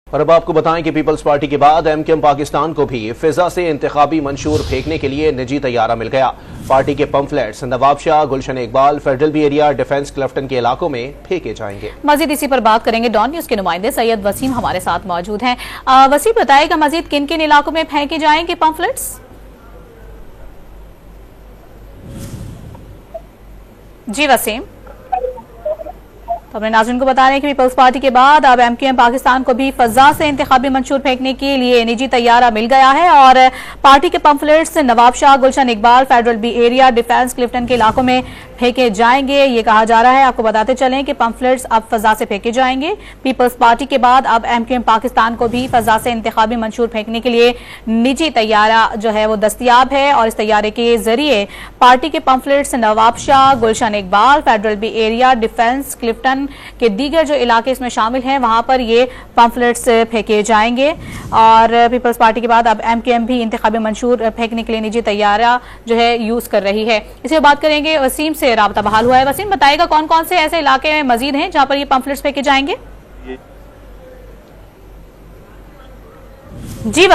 और अब आपको बताएं कि पीपल्स पार्टी के बाद एमकेएम पाकिस्तान को भी फिजा से इंतखाबी मंशूर फेंकने के लिए निजी तैयारा मिल गया। पार्टी के pamphlets Nawabshah, Gulshan Iqbal, Federal B Area, Defence Clifton के इलाकों में फेंके जाएंगे। मजीद इसी पर बात करेंगे। डॉन न्यूज के नुमाइंदे सैयद वसीम हमारे साथ मौजूद हैं। वसीम, बताएगा मजीद किन किन इलाकों में फेंके जाएंगे पंफलेट्स? जी वसीम, तो अपने नाज़रीन को बता रहे हैं कि पीपल्स पार्टी के बाद अब एमकेएम पाकिस्तान को भी फजा से इंतखाबी मंशूर फेंकने के लिए निजी तैयारा मिल गया है और पार्टी के pamphlets Nawabshah, Gulshan Iqbal, Federal B Area, Defence Clifton के इलाकों में फेंके जाएंगे। ये कहा जा रहा है। आपको बताते चलें कि पंफलेट्स अब फजा से फेंके जाएंगे। पीपल्स पार्टी के बाद अब एमकेएम पाकिस्तान को भी फजा से इंतखाबी मंशूर फेंकने के लिए निजी तैयारा जो है वो दस्तियाब है और इस तैयारे के जरिए पार्टी के pamphlets Nawabshah, Gulshan Iqbal, Federal B Area, Defence Clifton के दीगर जो इलाके इसमें शामिल हैं वहां पर ये पंफलेट्स फेंके जाएंगे। और पीपल्स पार्टी के बाद अब एमकेएम भी इंतखाबी मंशूर फेंकने के लिए निजी तैयारा जो है यूज कर रही है। इसी बात करेंगे। वसीम से राब्ता बहाल हुआ है। वसीम, बताएगा कौन कौन से ऐसे इलाके मजीद हैं जहां पर ये पंफलेट्स फेंके जाएंगे? जी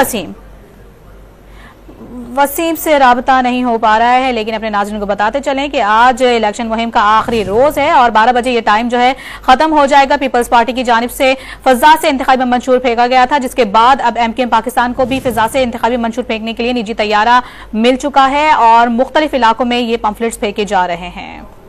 वसीम से राबता नहीं हो पा रहा है, लेकिन अपने नाज़रीन को बताते चलें कि आज इलेक्शन मुहिम का आखिरी रोज है और 12 बजे ये टाइम जो है खत्म हो जाएगा। पीपल्स पार्टी की जानिब से फिजा से इंतखाबी मंशूर फेंका गया था, जिसके बाद अब एमकेएम पाकिस्तान को भी फिजा से इंतखाबी मंशूर फेंकने के लिए निजी तैयारा मिल चुका है और मुख्तलिफ इलाकों में ये पंफलेट्स फेंके जा रहे हैं।